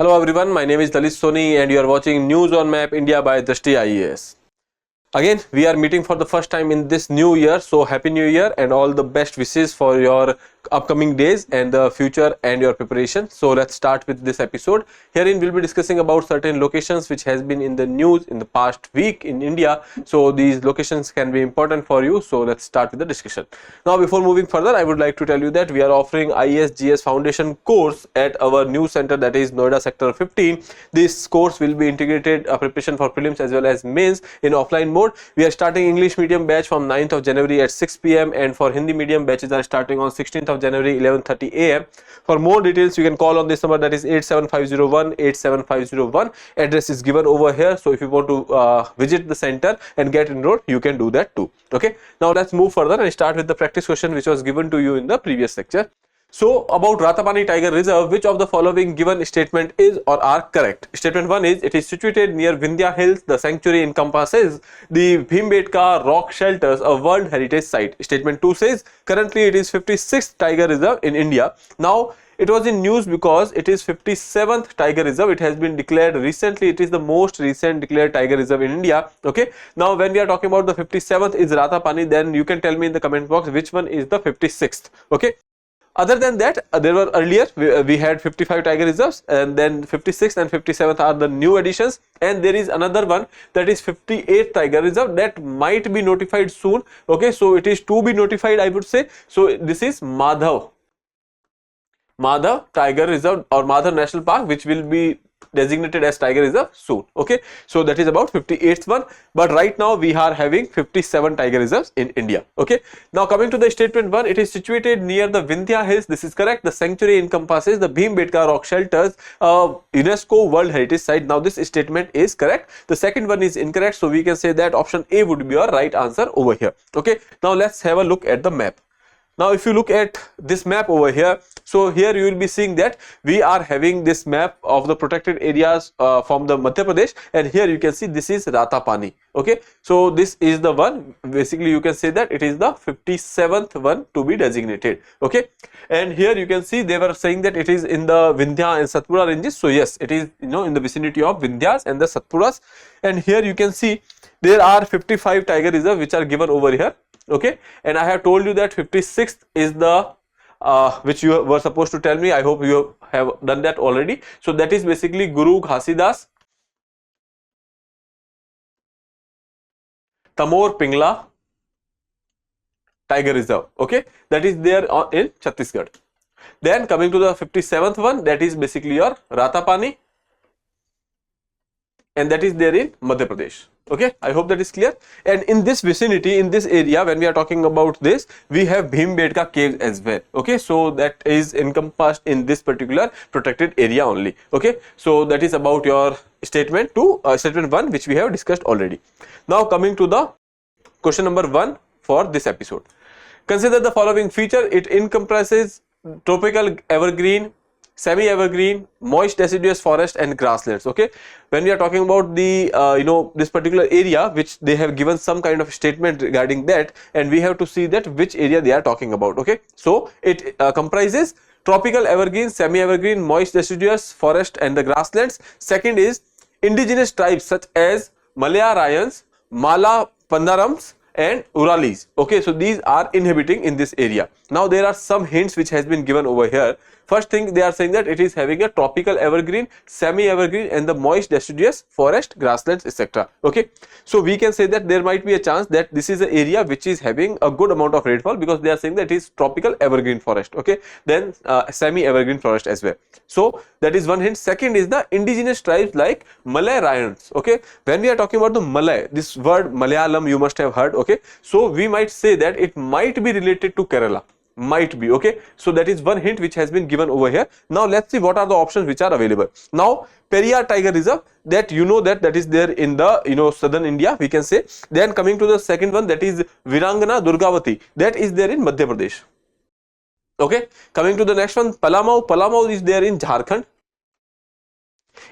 Hello everyone, my name is Dalit Soni and you are watching News on Map India by Drishti IAS. Again, we are meeting for the first time in this new year, so happy new year and all the best wishes for your upcoming days and the future and your preparation. So let's start with this episode. Herein we'll be discussing about certain locations which has been in the news in the past week in India. So these locations can be important for you. So let's start with the discussion. Now before moving further, I would like to tell you that we are offering IAS GS Foundation course at our new center, that is Noida Sector 15. This course will be integrated preparation for prelims as well as mains in offline mode. We are starting English medium batch from 9th of January at 6 p.m. and for Hindi medium batches are starting on 16th of January 11:30 a.m. For more details, you can call on this number, that is 87501 87501. Address is given over here. So if you want to visit the center and get enrolled, you can do that too. Okay. Now let's move further and start with the practice question which was given to you in the previous lecture. So about Ratapani Tiger Reserve, which of the following given statement is or are correct? Statement 1 is, it is situated near Vindhya Hills. The sanctuary encompasses the Bhimbetka rock shelters, a World Heritage Site. Statement 2 says, currently it is 56th Tiger Reserve in India. Now it was in news because it is 57th Tiger Reserve. It has been declared recently. It is the most recent declared Tiger Reserve in India. Okay. Now when we are talking about the 57th is Ratapani, then you can tell me in the comment box which one is the 56th. Okay. Other than that, there were earlier we had 55 Tiger Reserves, and then 56th and 57th are the new additions, and there is another one, that is 58th Tiger Reserve, that might be notified soon. Okay, so it is to be notified, I would say. So this is Madhav Tiger Reserve or Madhav National Park, which will be designated as Tiger Reserve soon. Okay, so that is about 58th one, but right now we are having 57 Tiger Reserves in India. Okay, now coming to the statement 1, it is situated near the Vindhya Hills. This is correct. The sanctuary encompasses the Bhimbetka rock shelters, UNESCO World Heritage Site. Now this statement is correct. The second one is incorrect, so we can say that option A would be your right answer over here. Okay, now let's have a look at the map. Now if you look at this map over here, so here you will be seeing that we are having this map of the protected areas from the Madhya Pradesh, and here you can see this is Ratapani. Okay, so this is the one, basically you can say that it is the 57th one to be designated. Okay, and here you can see they were saying that it is in the Vindhya and Satpura ranges. So yes, it is, you know, in the vicinity of Vindhyas and the Satpuras, and here you can see there are 55 Tiger Reserve which are given over here. Okay, and I have told you that 56th is the which you were supposed to tell me. I hope you have done that already. So that is basically Guru Ghasidas Tamor Pingla Tiger Reserve. Okay, that is there in Chhattisgarh. Then coming to the 57th one, that is basically your Ratapani, and that is there in Madhya Pradesh. Okay, I hope that is clear. And in this vicinity, in this area, when we are talking about this, we have Bhimbetka caves as well. Okay, so that is encompassed in this particular protected area only. Okay, so that is about your statement 2, statement 1, which we have discussed already. Now coming to the question number 1 for this episode. Consider the following feature. It encompasses tropical evergreen, semi-evergreen, moist deciduous forest and grasslands. Okay, when we are talking about the this particular area, which they have given some kind of statement regarding that, and we have to see that which area they are talking about. Okay, so it comprises tropical evergreen, semi-evergreen, moist deciduous forest and the grasslands. Second is indigenous tribes such as Malayaryans, Mala Pandarams and Uralis. Okay, so these are inhabiting in this area. Now there are some hints which has been given over here. First thing, they are saying that it is having a tropical evergreen, semi-evergreen and the moist deciduous forest, grasslands, etc. Okay, so we can say that there might be a chance that this is an area which is having a good amount of rainfall, because they are saying that it is tropical evergreen forest. Okay, then semi-evergreen forest as well. So that is one hint. Second is the indigenous tribes like Malayaryans. Okay, when we are talking about the Malay, this word Malayalam you must have heard. Okay, so we might say that it might be related to Kerala. Might be. Okay, so that is one hint which has been given over here. Now let's see what are the options which are available. Now Periyar Tiger Reserve, that you know that is there in the southern India, we can say. Then coming to the second one, that is Virangana Durgavati, that is there in Madhya Pradesh. Okay, coming to the next one, Palamau is there in Jharkhand.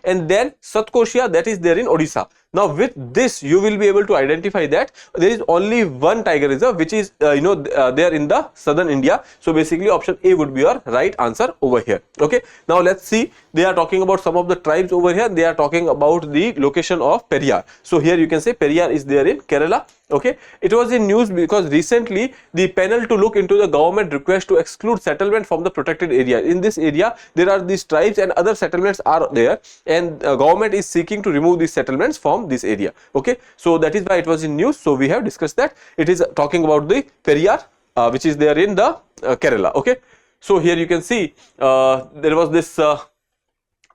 And then Satkoshia, that is there in Odisha. Now with this you will be able to identify that there is only one tiger reserve which is there in the southern India. So basically option A would be your right answer over here. Okay, now let's see, they are talking about some of the tribes over here. They are talking about the location of Periyar. So here you can say Periyar is there in Kerala. Okay, it was in news because recently the panel to look into the government request to exclude settlement from the protected area. In this area there are these tribes and other settlements are there, and government is seeking to remove these settlements from this area. Okay, so that is why it was in news. So we have discussed that it is talking about the Periyar which is there in the Kerala. Okay, so here you can see there was this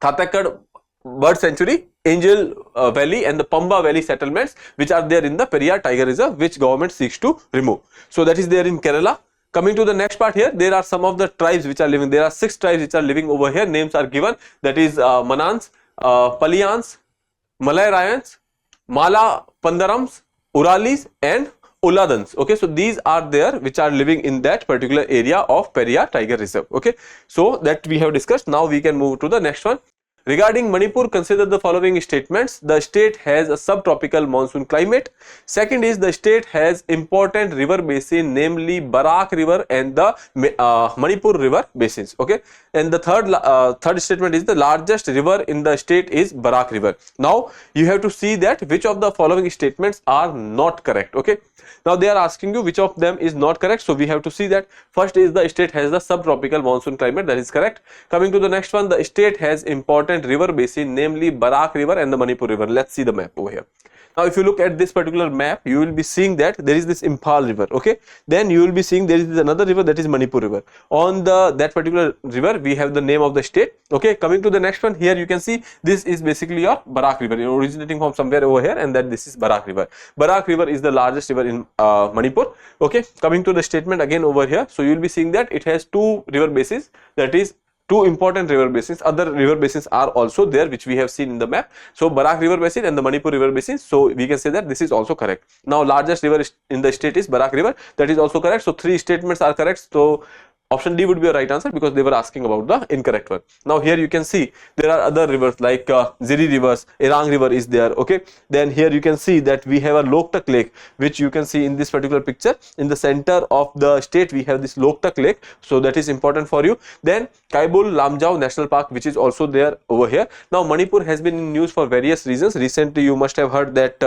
Thatakad Bird Sanctuary, Angel Valley and the Pamba Valley settlements which are there in the Periyar Tiger Reserve, which government seeks to remove. So that is there in Kerala. Coming to the next part here, there are some of the tribes which are living. There are 6 tribes which are living over here. Names are given, that is Manans, Paliyans, Malayarayans, Mala Pandarams, Uralis and Uladans. Okay, so these are there which are living in that particular area of Periyar Tiger Reserve. Okay, so that we have discussed. Now we can move to the next one. Regarding Manipur, consider the following statements. The state has a subtropical monsoon climate. Second is the state has important river basin, namely Barak River and the Manipur River basins. Okay, and the third statement is the largest river in the state is Barak River. Now you have to see that which of the following statements are not correct. Okay, now they are asking you which of them is not correct. So we have to see that first is the state has the subtropical monsoon climate, that is correct. Coming to the next one, the state has important river basin, namely Barak River and the Manipur River. Let's see the map over here. Now if you look at this particular map, you will be seeing that there is this Imphal River. Okay, then you will be seeing there is another river, that is Manipur River. On that particular river we have the name of the state. Okay, coming to the next one, here you can see this is basically your Barak River, originating from somewhere over here, and then this is Barak River. Barak River is the largest river in Manipur. Okay, coming to the statement again over here, so you will be seeing that it has 2 river basins, that is 2 important river basins. Other river basins are also there which we have seen in the map. So Barak River basin and the Manipur River basin. So we can say that this is also correct. Now largest river in the state is Barak River, that is also correct. So 3 statements are correct. So option D would be a right answer because they were asking about the incorrect one. Now here you can see there are other rivers like Ziri rivers, Erang River is there. Okay, then here you can see that we have a Loktak Lake, which you can see in this particular picture. In the center of the state we have this Loktak Lake, so that is important for you. Then Kaibul Lamjau National Park, which is also there over here. Now Manipur has been in news for various reasons. Recently you must have heard that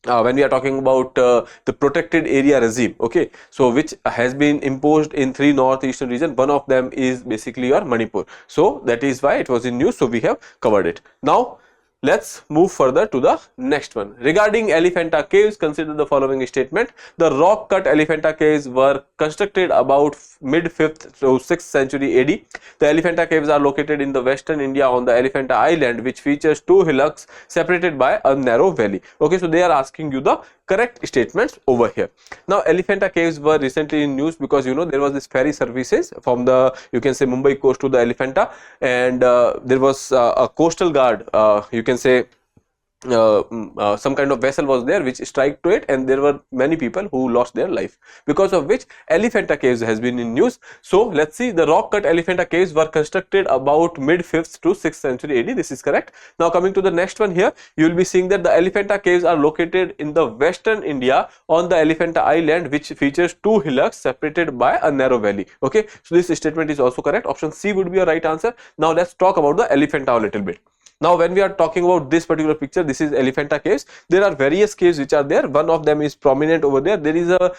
when we are talking about the protected area regime, okay, so which has been imposed in 3 northeastern region. One of them is basically your Manipur. So that is why it was in news, so we have covered it. Now let's move further to the next one. Regarding Elephanta caves, consider the following statement. The rock cut Elephanta caves were constructed about mid 5th to 6th century AD. The Elephanta caves are located in the western India on the Elephanta island, which features 2 hillocks separated by a narrow valley. Okay, so they are asking you the correct statements over here. Now Elephanta caves were recently in news because there was this ferry services from the, you can say, Mumbai coast to the Elephanta, and there was a coastal guard, you can say some kind of vessel was there which struck to it, and there were many people who lost their life, because of which Elephanta caves has been in news. So let's see, the rock cut Elephanta caves were constructed about mid 5th to 6th century AD. This is correct. Now coming to the next one, here you will be seeing that the Elephanta caves are located in the western India on the Elephanta island, which features 2 hillocks separated by a narrow valley. Okay, so this statement is also correct. Option C would be a right answer. Now let's talk about the Elephanta a little bit. Now when we are talking about this particular picture, this is Elephanta caves. There are various caves which are there. One of them is prominent over there. There is a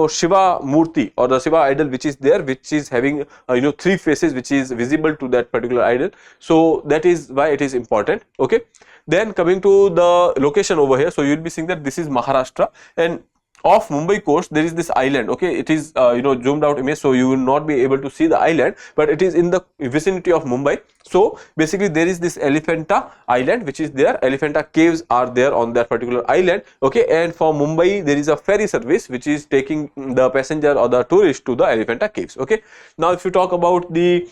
Shiva Murti or the Shiva idol which is there, which is having 3 faces which is visible to that particular idol. So that is why it is important. Okay, then coming to the location over here, so you will be seeing that this is Maharashtra, and off Mumbai coast there is this island. Okay, it is zoomed out image, so you will not be able to see the island, but it is in the vicinity of Mumbai. So basically there is this Elephanta island which is there. Elephanta caves are there on that particular island. Okay, and from Mumbai there is a ferry service which is taking the passenger or the tourist to the Elephanta caves. Okay, now if you talk about the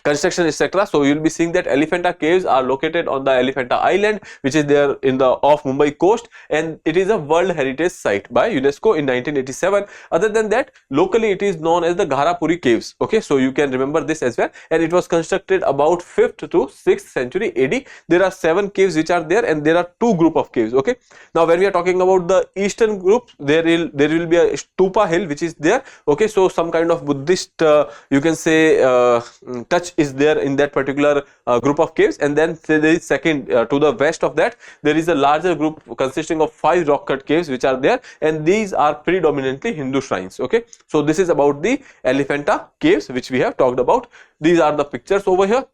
construction, etc. So you will be seeing that Elephanta caves are located on the Elephanta Island, which is there in the off Mumbai coast, and it is a World Heritage Site by UNESCO in 1987. Other than that, locally it is known as the Gharapuri caves. Okay, so you can remember this as well, and it was constructed about 5th to 6th century AD. There are 7 caves which are there, and there are 2 group of caves. Okay, now when we are talking about the eastern group, there will be a stupa hill which is there. Okay, so some kind of Buddhist you can say touch is there in that particular group of caves. And then there is second to the west of that, there is a larger group consisting of 5 rock cut caves which are there, and these are predominantly Hindu shrines. Okay, so this is about the Elephanta caves which we have talked about. These are the pictures over here.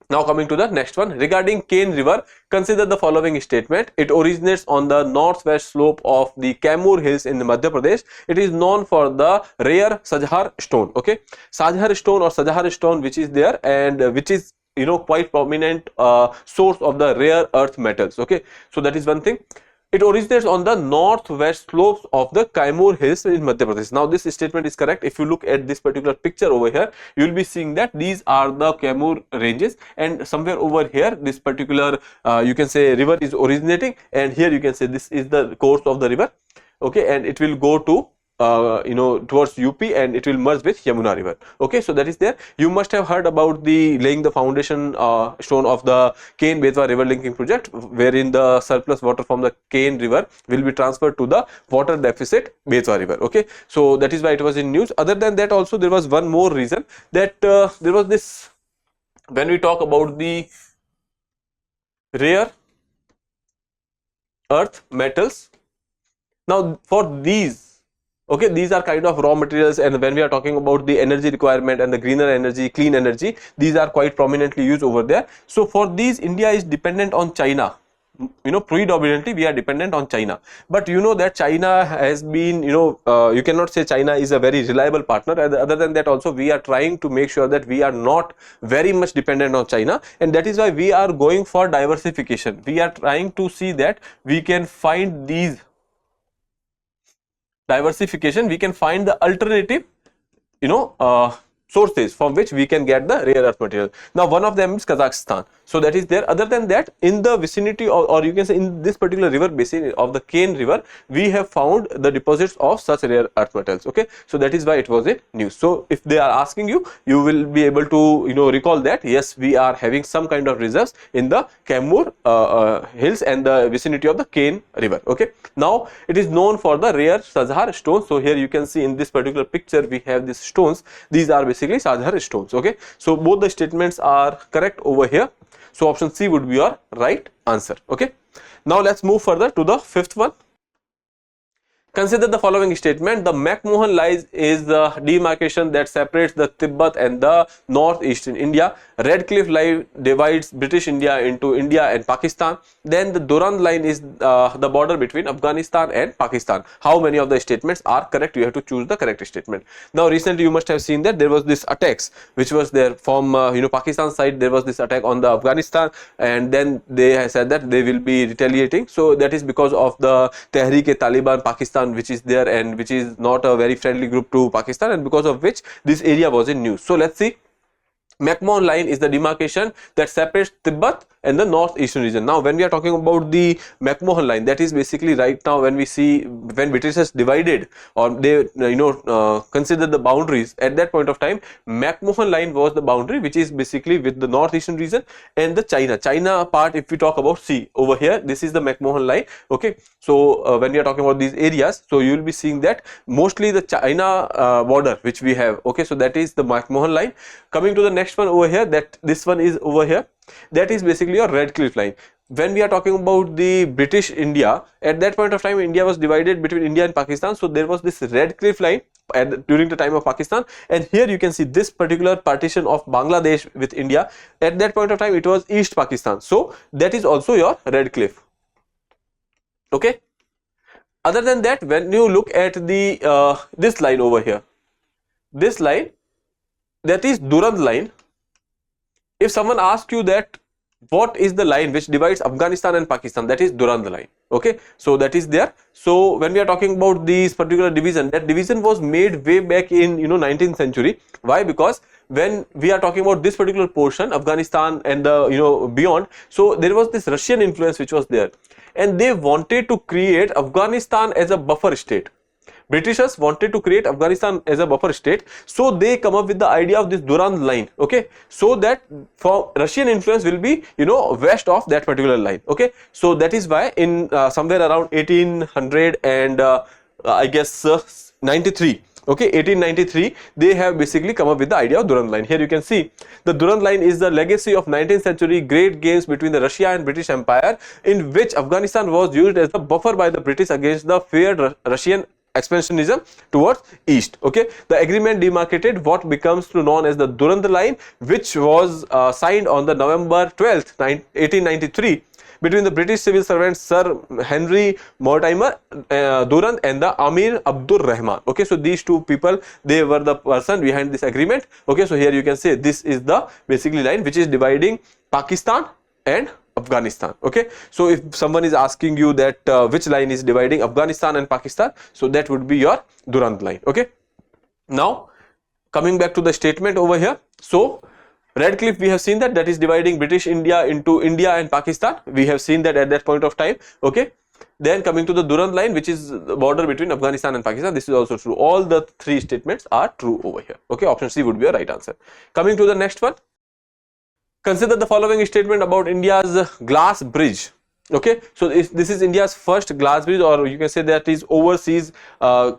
Now coming to the next one, regarding Ken River, consider the following statement. It originates on the northwest slope of the Kaimur Hills in Madhya Pradesh. It is known for the rare Sajhar stone. Okay, Sajhar stone or Sajhar stone which is there, and which is quite prominent source of the rare earth metals. Okay, so that is one thing. It originates on the northwest slopes of the Kaimur Hills in Madhya Pradesh. Now this statement is correct. If you look at this particular picture over here, you will be seeing that these are the Kaimur ranges, and somewhere over here this particular you can say river is originating, and here you can say this is the course of the river. Okay, and it will go to towards UP, and it will merge with Yamuna river. Okay, so that is there. You must have heard about the laying the foundation stone of the Ken Betwa river linking project, wherein the surplus water from the Ken river will be transferred to the water deficit Betwa river. Okay, so that is why it was in news. Other than that, also there was one more reason, that there was this, when we talk about the rare earth metals. Now for these, okay, these are kind of raw materials, and when we are talking about the energy requirement and the greener energy, clean energy, these are quite prominently used over there. So for these, India is dependent on China. Predominantly we are dependent on China, but you know that China has been, you cannot say China is a very reliable partner. Other than that, also we are trying to make sure that we are not very much dependent on China, and that is why we are going for diversification. We are trying to see that we can find these diversification, we can find the alternative sources from which we can get the rare earth material. Now one of them is Kazakhstan, so that is there. Other than that, in the vicinity or you can say in this particular river basin of the Ken river, we have found the deposits of such rare earth metals. Okay, so that is why it was a news. So if they are asking you, you will be able to recall that yes, we are having some kind of reserves in the Kaimur hills and the vicinity of the Ken river. Okay, now it is known for the rare Sajhar stones. So here you can see in this particular picture we have these stones. These are basically Sajhar stones. Okay, so both the statements are correct over here. So option C would be your right answer. Okay, now let's move further to the 5th one. Consider the following statement. The McMahon line is the demarcation that separates the Tibet and the northeastern India. Red Cliff line divides British India into India and Pakistan. Then the Durand line is the border between Afghanistan and Pakistan. How many of the statements are correct? You have to choose the correct statement. Now recently you must have seen that there was this attacks which was there from Pakistan side. There was this attack on the Afghanistan, and then they said that they will be retaliating. So that is because of the Tehreek-e-Taliban Pakistan which is there, and which is not a very friendly group to Pakistan, and because of which this area was in news. So let's see. McMahon line is the demarcation that separates Tibet and the northeastern region. Now when we are talking about the McMahon line, that is basically right now when we see when Britishers divided or they consider the boundaries, at that point of time McMahon line was the boundary which is basically with the northeastern region and the China part. If we talk about, see over here, this is the McMahon line. Okay, so when we are talking about these areas, so you will be seeing that mostly the China border which we have. Okay, so that is the McMahon line. Coming to the next one over here, that this one is over here, that is basically your Red Cliff line. When we are talking about the British India, at that point of time India was divided between India and Pakistan, so there was this Red Cliff line during the time of Pakistan, and here you can see this particular partition of Bangladesh with India. At that point of time it was East Pakistan, so that is also your Red Cliff. Okay, other than that, when you look at the this line over here, this line, that is Durand line. If someone asks you that what is the line which divides Afghanistan and Pakistan? That is Durand line. Okay, so that is there. So when we are talking about this particular division, that division was made way back in 19th century. Why? Because when we are talking about this particular portion, Afghanistan and the beyond, so there was this Russian influence which was there, and they wanted to create Afghanistan as a buffer state. Britishers wanted to create Afghanistan as a buffer state, so they come up with the idea of this Durand line. Okay, so that for Russian influence will be west of that particular line. Okay, so that is why in somewhere around 1800 and I guess 93. Okay, 1893, they have basically come up with the idea of Durand line. Here you can see the Durand line is the legacy of 19th century great games between the Russia and British Empire, in which Afghanistan was used as a buffer by the British against the feared Russian expansionism towards east. Okay, the agreement demarcated what becomes known as the Durand line, which was signed on the November 12th, 1893. Between the British civil servant Sir Henry Mortimer Durand and the Amir Abdur Rahman. Okay, so these two people, they were the person behind this agreement. Okay, so here you can say this is the basically line which is dividing Pakistan and Afghanistan. Okay, so if someone is asking you that which line is dividing Afghanistan and Pakistan, so that would be your Durand line. Okay, now coming back to the statement over here, so Red Cliff, we have seen that is dividing British India into India and Pakistan. We have seen that at that point of time. Okay, then coming to the Durand line, which is the border between Afghanistan and Pakistan, this is also true. All the three statements are true over here. Okay, option C would be a right answer. Coming to the next one, consider the following statement about India's glass bridge. Okay, so this is India's first glass bridge, or you can say that is overseas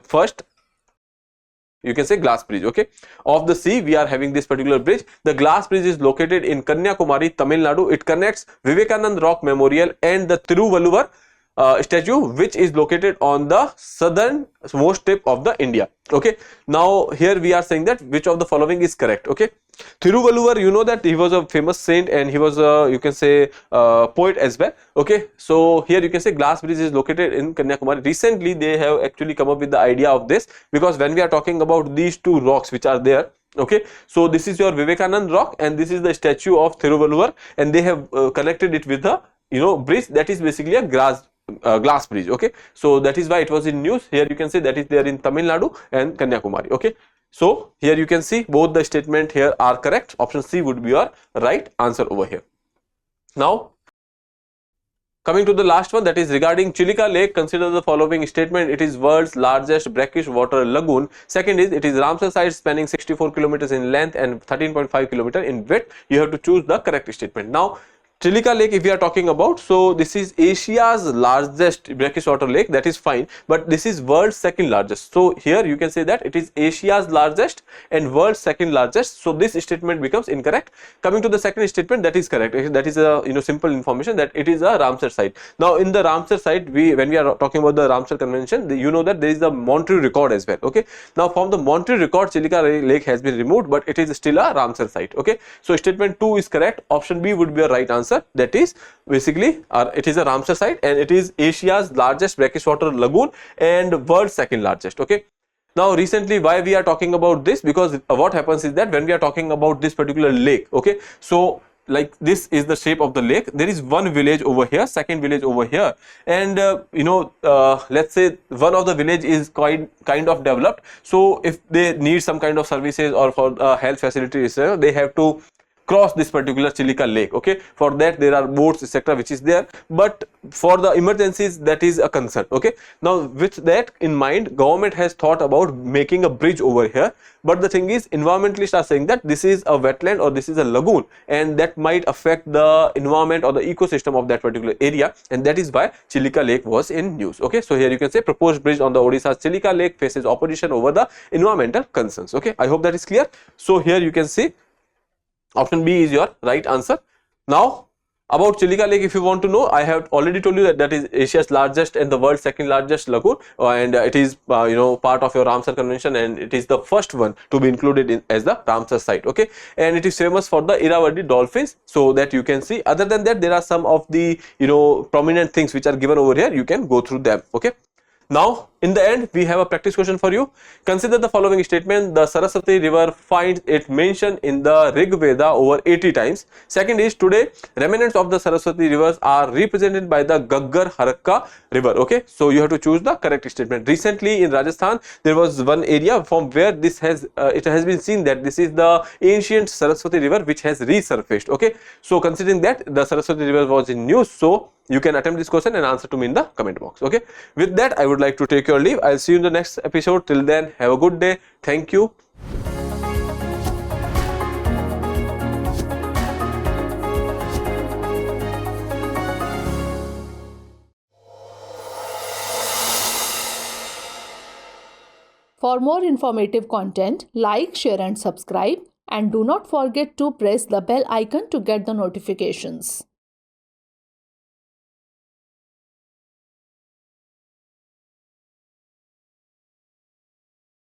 first. You can say glass bridge. Okay, of the sea we are having this particular bridge. The glass bridge is located in Kanyakumari, Tamil Nadu. It connects Vivekanand Rock Memorial and the Thiruvalluvar statue, which is located on the southernmost tip of the India. Okay, now here we are saying that which of the following is correct. Okay, Thiruvalluvar, you know that he was a famous saint and he was a, you can say, poet as well. Okay, so here you can say glass bridge is located in Kanyakumari. Recently they have actually come up with the idea of this, because when we are talking about these two rocks which are there, okay, so this is your Vivekanand rock and this is the statue of Thiruvalluvar, and they have connected it with the bridge that is basically a glass bridge. Okay, so that is why it was in news. Here you can say that is there in Tamil Nadu and Kanyakumari. Okay, so here you can see both the statement here are correct. Option C would be your right answer over here. Now coming to the last one, that is regarding Chilika Lake. Consider the following statement. It is world's largest brackish water lagoon. Second is, it is Ramsar site spanning 64 kilometers in length and 13.5 kilometers in width. You have to choose the correct statement. Now Chilika Lake, if we are talking about, so this is Asia's largest brackish water lake, that is fine, but this is world's second largest. So here you can say that it is Asia's largest and world's second largest. So this statement becomes incorrect. Coming to the second statement, that is correct. That is a simple information that it is a Ramsar site. Now in the Ramsar site, when we are talking about the Ramsar convention, you know that there is a Montreal record as well. Okay, now from the Montreal record, Chilika Lake has been removed, but it is still a Ramsar site. Okay, so statement 2 is correct. Option B would be a right answer. That is basically it is a Ramsar site and it is Asia's largest brackish water lagoon and world's second largest. Okay, now recently why we are talking about this, because what happens is that when we are talking about this particular lake, okay, so like this is the shape of the lake. There is one village over here, second village over here, and let's say one of the village is kind of developed. So if they need some kind of services or for health facilities, they have to cross this particular Chilika Lake. Okay, for that there are boats etc which is there, but for the emergencies that is a concern. Okay, now with that in mind, government has thought about making a bridge over here, but the thing is environmentalists are saying that this is a wetland or this is a lagoon and that might affect the environment or the ecosystem of that particular area, and that is why Chilika Lake was in news. Okay, so here you can say proposed bridge on the Odisha's Chilika Lake faces opposition over the environmental concerns. Okay, I hope that is clear. So here you can see option B is your right answer. Now about Chilika Lake, if you want to know, I have already told you that that is Asia's largest and the world's second largest lagoon, and it is part of your Ramsar convention, and it is the first one to be included in as the Ramsar site. Okay, and it is famous for the Irrawaddy dolphins, so that you can see. Other than that, there are some of the prominent things which are given over here. You can go through them. Okay, now In the end, we have a practice question for you. Consider the following statement. The Saraswati river finds its mention in the Rig Veda over 80 times. Second is, today remnants of the Saraswati rivers are represented by the Gaggar Harakka river. Okay, so you have to choose the correct statement. Recently in Rajasthan, there was one area from where this has it has been seen that this is the ancient Saraswati river which has resurfaced. Okay, so considering that the Saraswati river was in news, so you can attempt this question and answer to me in the comment box. Okay, with that I would like to take your leave. I'll see you in the next episode. Till then, have a good day. Thank you. For more informative content, like, share and subscribe, and do not forget to press the bell icon to get the notifications.